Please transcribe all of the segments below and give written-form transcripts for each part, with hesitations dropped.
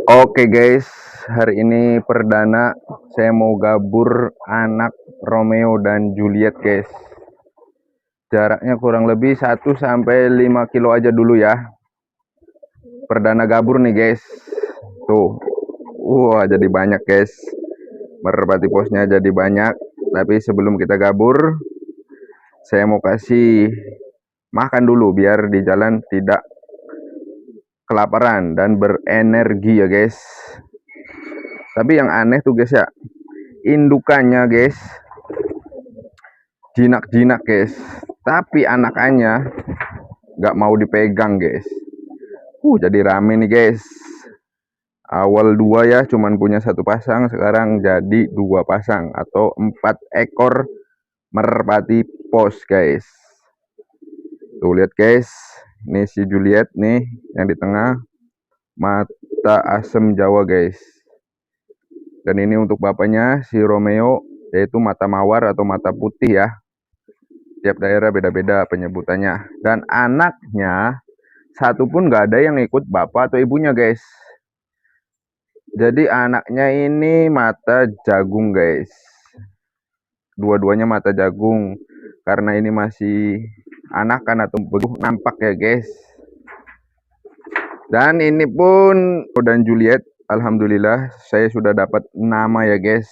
Oke guys, hari ini perdana saya mau gabur anak Romeo dan Juliet guys. Jaraknya kurang lebih 1 sampai 5 kilo aja dulu ya. Perdana gabur nih guys. Tuh, wah jadi banyak guys. Merpati posnya jadi banyak. Tapi sebelum kita gabur, saya mau kasih makan dulu biar di jalan tidak kelaparan dan berenergi ya guys. Tapi yang aneh tuh guys ya, indukannya guys jinak-jinak guys, tapi anakannya nggak mau dipegang guys. Jadi rame nih guys. Awal dua ya cuman punya satu pasang, sekarang jadi dua pasang atau 4 ekor merpati pos guys. Tuh lihat guys, ini si Juliet nih yang di tengah, mata asem Jawa guys. Dan ini untuk bapaknya si Romeo, yaitu mata mawar atau mata putih ya. Tiap daerah beda-beda penyebutannya. Dan anaknya satu pun nggak ada yang ikut bapak atau ibunya guys. Jadi anaknya ini mata jagung guys. Dua-duanya mata jagung. Karena ini masih anakan atau begitu nampak ya guys. Dan ini pun dan Juliet, alhamdulillah saya sudah dapat nama ya guys.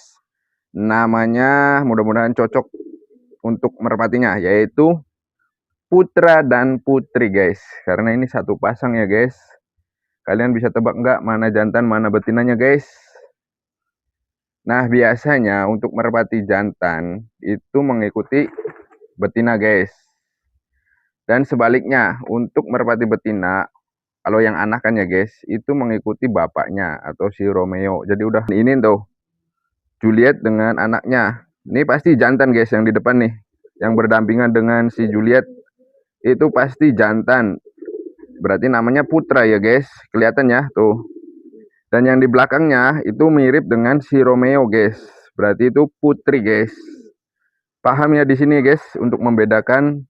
Namanya mudah-mudahan cocok untuk merpatinya, yaitu Putra dan Putri guys. Karena ini satu pasang ya guys. Kalian bisa tebak nggak mana jantan mana betinanya guys? Nah biasanya untuk merpati jantan itu mengikuti betina guys. Dan sebaliknya untuk merpati betina, kalau yang anakan ya guys, itu mengikuti bapaknya atau si Romeo. Jadi udah ini tuh Juliet dengan anaknya. Ini pasti jantan guys yang di depan nih. Yang berdampingan dengan si Juliet itu pasti jantan. Berarti namanya Putra ya guys. Kelihatan ya tuh. Dan yang di belakangnya itu mirip dengan si Romeo guys. Berarti itu Putri guys. Paham ya di sini guys untuk membedakan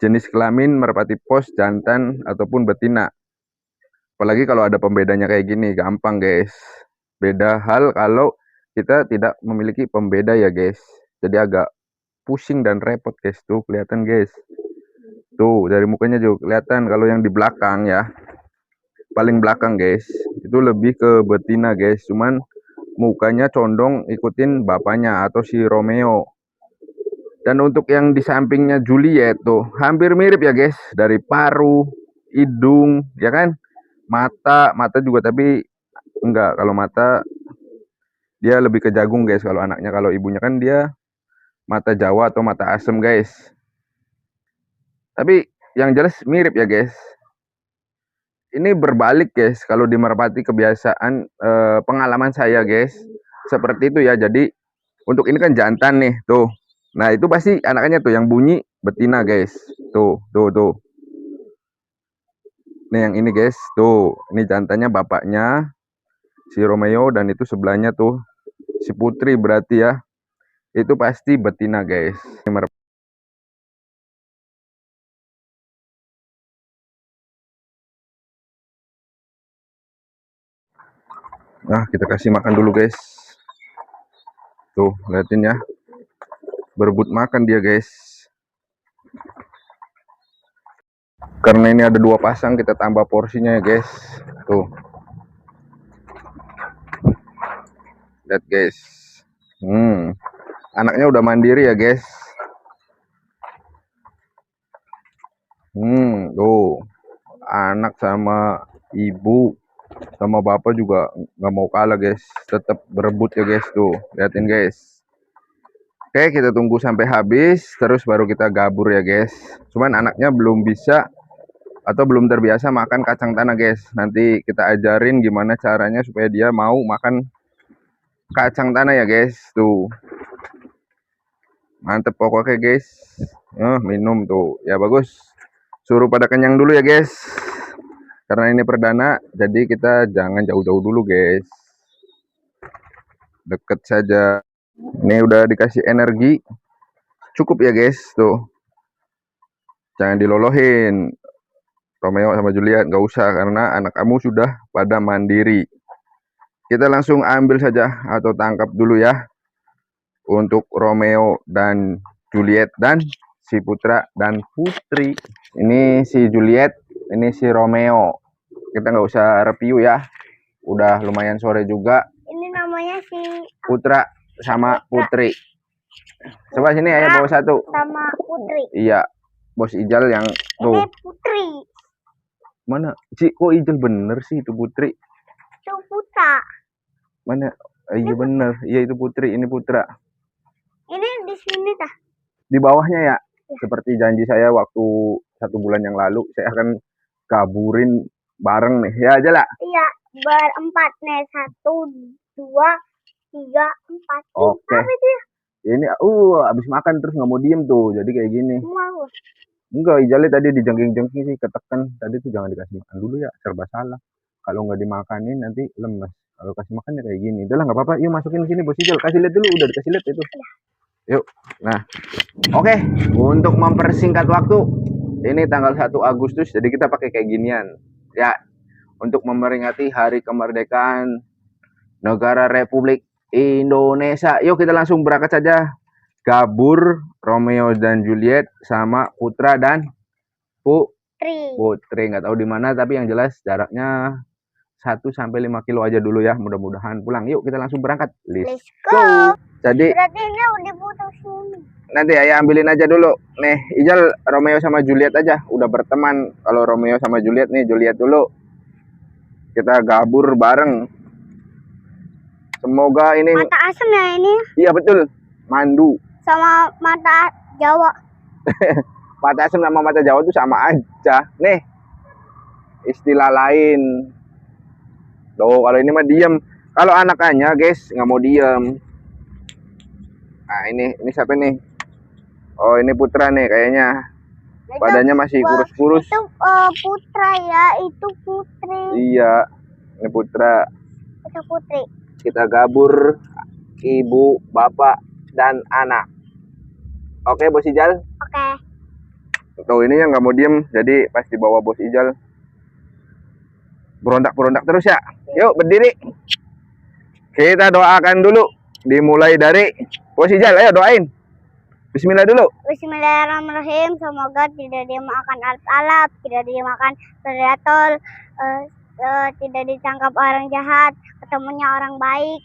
jenis kelamin merpati pos, jantan ataupun betina. Apalagi kalau ada pembedanya kayak gini, gampang guys. Beda hal kalau kita tidak memiliki pembeda ya guys. Jadi agak pusing dan repot guys. Tuh kelihatan guys. Tuh dari mukanya juga kelihatan. Kalau yang di belakang ya, paling belakang guys, itu lebih ke betina guys. Cuman mukanya condong ikutin bapaknya atau si Romeo. Dan untuk yang di sampingnya Juliet tuh hampir mirip ya guys, dari paru, hidung, ya kan? Mata juga tapi enggak, kalau mata dia lebih ke jagung guys kalau anaknya, kalau ibunya kan dia mata Jawa atau mata asem guys. Tapi yang jelas mirip ya guys. Ini berbalik guys, kalau di merpati kebiasaan pengalaman saya guys seperti itu ya. Jadi untuk ini kan jantan nih tuh. Nah itu pasti anaknya tuh yang bunyi betina guys. Tuh. Nih yang ini guys, tuh ini jantannya bapaknya si Romeo, dan itu sebelahnya tuh si Putri, berarti ya itu pasti betina guys. Nah kita kasih makan dulu guys. Tuh liatin ya, berebut makan dia guys. Karena ini ada dua pasang, kita tambah porsinya ya guys. Tuh lihat guys. Anaknya udah mandiri ya guys. Tuh anak sama ibu sama bapak juga nggak mau kalah guys, tetap berebut ya guys. Tuh liatin guys. Oke kita tunggu sampai habis terus baru kita gabur ya guys. Cuman anaknya belum bisa atau belum terbiasa makan kacang tanah guys. Nanti kita ajarin gimana caranya supaya dia mau makan kacang tanah ya guys. Tuh mantep pokoknya guys. Minum tuh ya, bagus. Suruh pada kenyang dulu ya guys. Karena ini perdana, jadi kita jangan jauh-jauh dulu guys. Deket saja. Ini udah dikasih energi. Cukup ya guys, tuh. Jangan dilolohin. Romeo sama Juliet nggak usah, karena anak kamu sudah pada mandiri. kita langsung ambil saja atau tangkap dulu ya untuk Romeo dan Juliet dan si Putra dan Putri. Ini si Juliet, ini si Romeo. Kita nggak usah review ya, udah lumayan sore juga. Ini namanya si Putra sama Putri. Coba sini ayah bawa satu. Sama Putri. Iya, Bos Ijal yang tuh. Ini Putri. Mana? Kok Ijal bener sih itu Putri? Itu Putra. Mana? Iya bener, iya itu Putri, ini Putra. Ini di sini tah. Di bawahnya ya. Seperti janji saya waktu 1 bulan yang lalu, saya akan kaburin bareng nih. Ya aja lah. Iya, berempat nih. 1, 2, 3, 4. Oke. Ini abis makan terus nggak mau diem tuh, jadi kayak gini. Enggak, Ijali tadi dijengking-jengking sih, ketekan. Tadi tuh jangan dikasih makan dulu ya, serba salah. Kalau nggak dimakanin nanti lemes. Kalau kasih makan ya kayak gini. Udah lah nggak apa-apa, yuk masukin sini Bos Ijal. Kasih lihat dulu, udah dikasih lihat itu. Yuk, nah. Oke, untuk mempersingkat waktu, ini tanggal 1 Agustus, jadi kita pakai kayak ginian. Ya, untuk memperingati hari kemerdekaan negara Republik Indonesia. Yuk kita langsung berangkat saja. Gabur Romeo dan Juliet sama Putra dan Putri. Nggak tahu di mana, tapi yang jelas jaraknya 1 sampai 5 kilo aja dulu ya. Mudah-mudahan pulang. Yuk kita langsung berangkat. Let's go. Jadi berarti ini udah putus ini. Nanti ayah ambilin aja dulu. Nih, Ijal Romeo sama Juliet aja. Udah berteman. Kalau Romeo sama Juliet nih, Juliet dulu. Kita gabur bareng. Semoga ini mata asam ya ini. Iya betul, mandu. Sama mata Jawa. Mata asam sama mata Jawa itu sama aja. Nih, istilah lain. Loh, kalau ini mah diem. Kalau anakannya guys nggak mau diem. Nah ini siapa nih? Oh ini Putra nih kayaknya. Badannya masih kurus-kurus. Itu Putra ya, itu Putri. Iya, ini Putra. Itu Putri. Kita gabur ibu, bapak, dan anak. Oke, Bos Ijal? Oke. Tuh, ini yang nggak mau diem, jadi pas dibawa Bos Ijal berontak-berontak terus ya. Yuk, berdiri. Kita doakan dulu. Dimulai dari Bos Ijal, ayo doain. Bismillah dulu. Bismillahirrahmanirrahim. Semoga tidak dimakan alat-alat, tidak dimakan predator, tidak ditangkap orang jahat, ketemunya orang baik,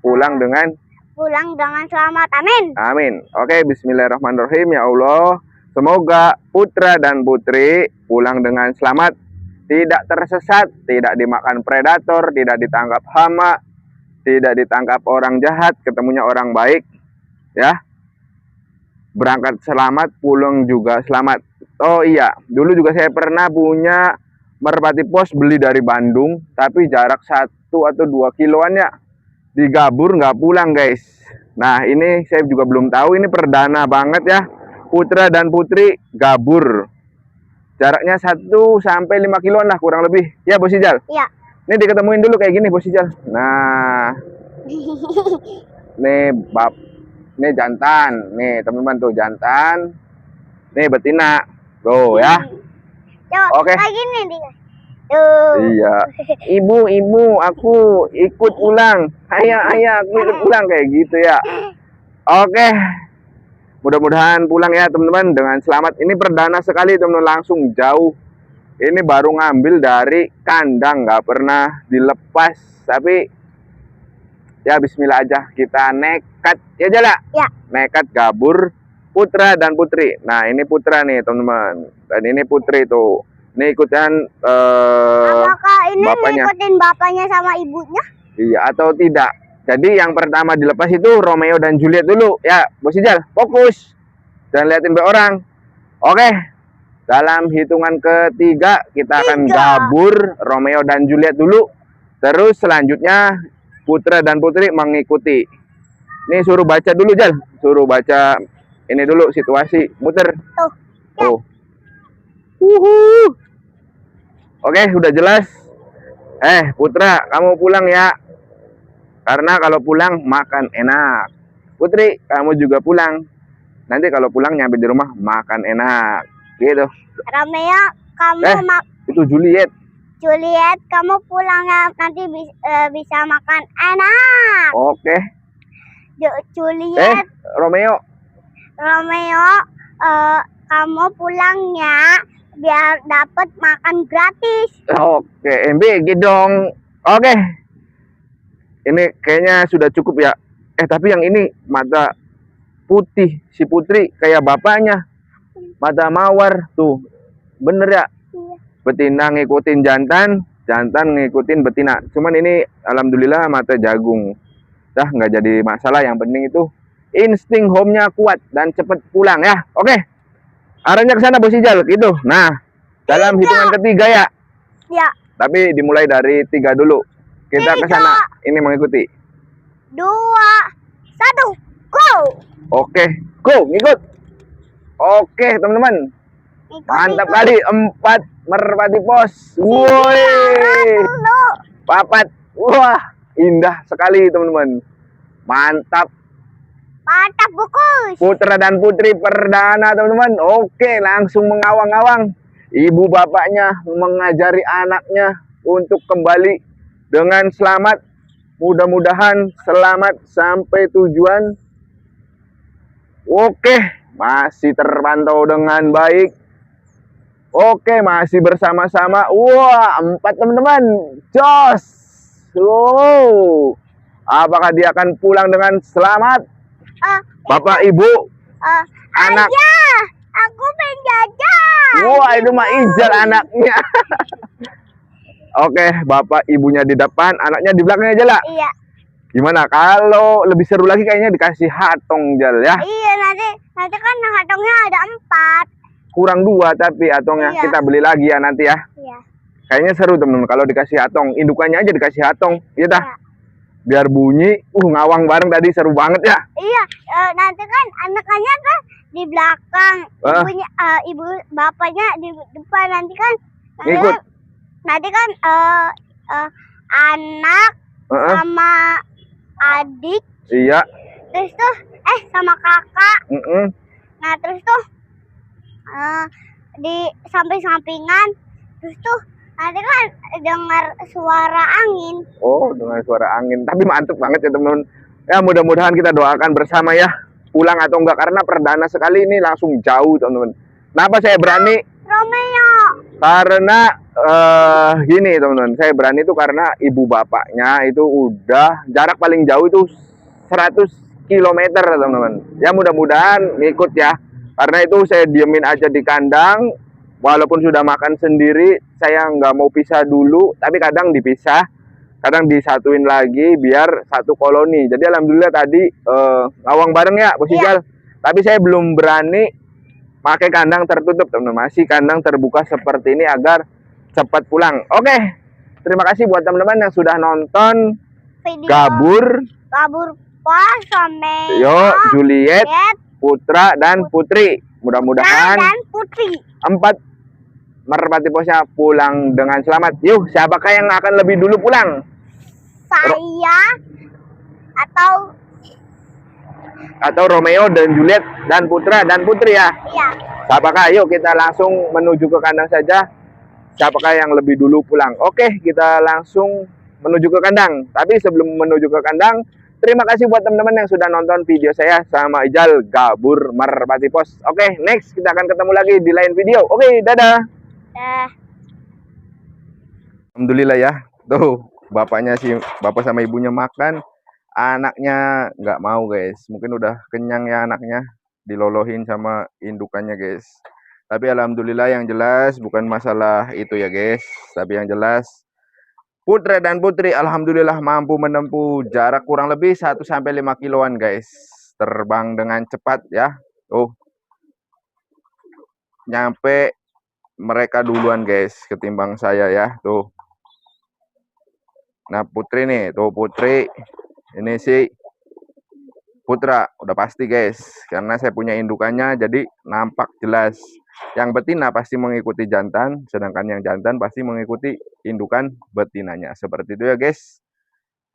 pulang dengan selamat. Amin. Amin. Oke, bismillahirrahmanirrahim. Ya Allah, semoga Putra dan Putri pulang dengan selamat, tidak tersesat, tidak dimakan predator, tidak ditangkap hama, tidak ditangkap orang jahat, ketemunya orang baik. Ya. Berangkat selamat, pulang juga selamat. Oh iya, dulu juga saya pernah punya merpati pos, beli dari Bandung, tapi jarak 1 atau 2 kiloan ya. Digabur nggak pulang guys. Nah ini saya juga belum tahu, ini perdana banget ya. Putra dan Putri gabur. Jaraknya 1 sampai 5 kiloan lah kurang lebih. Ya Bos Ijal? Iya. Ini diketemuin dulu kayak gini Bos Ijal. Nah. Nih jantan. Nih teman-teman tuh jantan. Nih betina. Tuh ya. Oke. Kayak gini dia. Iya. Ibu, aku ikut pulang. Ayah, aku ikut pulang kayak gitu ya. Oke. Mudah-mudahan pulang ya teman-teman dengan selamat. Ini perdana sekali teman-teman, langsung jauh. Ini baru ngambil dari kandang, nggak pernah dilepas. Tapi ya Bismillah aja, kita nekat ya Jala. Ya. Nekat gabur Putra dan Putri. Nah ini Putra nih teman-teman, dan ini Putri tuh. Ini ikutan apakah ini bapaknya. Ngikutin bapaknya sama ibunya? Iya atau tidak. Jadi yang pertama dilepas itu Romeo dan Juliet dulu. Ya Bos Ijal, fokus. Dan liatin be orang. Oke. Dalam hitungan ketiga kita akan gabur Romeo dan Juliet dulu. Terus selanjutnya Putra dan Putri mengikuti. Ini suruh baca dulu Jal. Suruh baca ini dulu situasi. Muter. Tuh. Oke, udah jelas. Putra, kamu pulang ya. Karena kalau pulang makan enak. Putri, kamu juga pulang. Nanti kalau pulang nyampe di rumah makan enak. Gitu. Romeo, kamu itu Juliet. Juliet, kamu pulang ya, nanti bisa makan enak. Oke. Juliet, Romeo, kamu pulangnya biar dapat makan gratis. oke, MB dong. Oke. Ini kayaknya sudah cukup ya. Tapi yang ini mata putih, si Putri kayak bapaknya. Mata mawar tuh. Bener ya? Iya. Betina ngikutin jantan, jantan ngikutin betina. Cuman ini alhamdulillah mata jagung. Dah nggak jadi masalah. Yang penting itu insting home-nya kuat dan cepet pulang ya. Oke. Arahnya ke sana Bos Ijal gitu. Nah, dalam hitungan ketiga ya. Ya. Tapi dimulai dari 3 dulu. Kita ke sana. Ini mengikuti. 2, 1, go. Oke, go, ngikut. Oke, teman-teman. Mantap kali, 4 merpati pos. Woi. Papat. Wah, indah sekali, teman-teman. Mantap. Mantap, Bukus. Putra dan putri perdana, teman-teman. Oke, langsung mengawang-awang. Ibu bapaknya mengajari anaknya untuk kembali dengan selamat. Mudah-mudahan selamat sampai tujuan. Oke, masih terpantau dengan baik. Oke, masih bersama-sama. Wah, 4 teman-teman. Jos. Wow. Apakah dia akan pulang dengan selamat? Bapak, Ibu, anak. Ayah, aku pengen jajan. Wah, itu mah Ijal anaknya. Oke, bapak ibunya di depan, anaknya di belakang aja lah. Iya. Gimana? Kalau lebih seru lagi kayaknya dikasih hatong Jal ya. Iya, nanti kan hatongnya ada 4. Kurang 2 tapi hatongnya kita beli lagi ya nanti ya. Iya. Kayaknya seru temen-temen kalau dikasih hatong. Indukannya aja dikasih hatong, iya dah. Iya. Biar bunyi, ngawang bareng tadi seru banget ya. Iya, nanti kan anaknya kan di belakang, ibu bapaknya di depan, nanti kan ngikut. Nanti kan anak sama adik. Iya. Terus tuh sama kakak. Nah, terus tuh di samping-sampingan. Terus tuh nanti kan dengar suara angin. Oh, dengar suara angin. Tapi mantep banget ya teman-teman. Ya mudah-mudahan kita doakan bersama ya. Pulang atau enggak, karena perdana sekali ini langsung jauh teman-teman. Kenapa saya berani? Romeo. Karena gini teman-teman, saya berani itu karena ibu bapaknya itu udah jarak paling jauh itu 100 km teman-teman. Ya mudah-mudahan ngikut ya. Karena itu saya diemin aja di kandang. Walaupun sudah makan sendiri, saya nggak mau pisah dulu, tapi kadang dipisah, kadang disatuin lagi biar satu koloni. Jadi alhamdulillah tadi ngawang bareng ya Bos Ijal. Tapi saya belum berani pakai kandang tertutup teman-teman, masih kandang terbuka seperti ini agar cepat pulang. Oke, terima kasih buat teman-teman yang sudah nonton video Gabur Pos sama Juliet, Putra dan Putri. Mudah-mudahan 4 merpati posnya pulang dengan selamat. Yuk, siapakah yang akan lebih dulu pulang? Saya atau Romeo dan Juliet dan Putra dan Putri ya? Iya. Siapakah? Yuk kita langsung menuju ke kandang saja. Siapakah yang lebih dulu pulang? Oke, kita langsung menuju ke kandang. Tapi sebelum menuju ke kandang, terima kasih buat teman-teman yang sudah nonton video saya sama Ijal Gabur Merpati Pos. Oke, next kita akan ketemu lagi di lain video. Oke, dadah. Alhamdulillah ya. Tuh, bapak sama ibunya makan. Anaknya nggak mau guys. Mungkin udah kenyang ya anaknya. Dilolohin sama indukannya guys. Tapi alhamdulillah yang jelas bukan masalah itu ya guys. Tapi yang jelas Putra dan Putri alhamdulillah mampu menempuh jarak kurang lebih 1-5 kiloan guys. Terbang dengan cepat ya. Tuh. Nyampe mereka duluan guys ketimbang saya ya. Tuh. Nah Putri nih. Tuh Putri. Ini sih Putra. Udah pasti guys. Karena saya punya indukannya jadi nampak jelas. Yang betina pasti mengikuti jantan. Sedangkan yang jantan pasti mengikuti indukan betinanya. Seperti itu ya guys.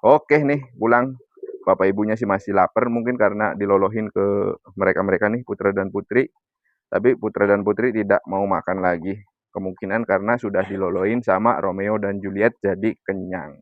Oke nih pulang. Bapak ibunya sih masih lapar. Mungkin karena dilolohin ke mereka-mereka nih Putra dan Putri. Tapi Putra dan Putri tidak mau makan lagi. Kemungkinan karena sudah diloloin sama Romeo dan Juliet jadi kenyang.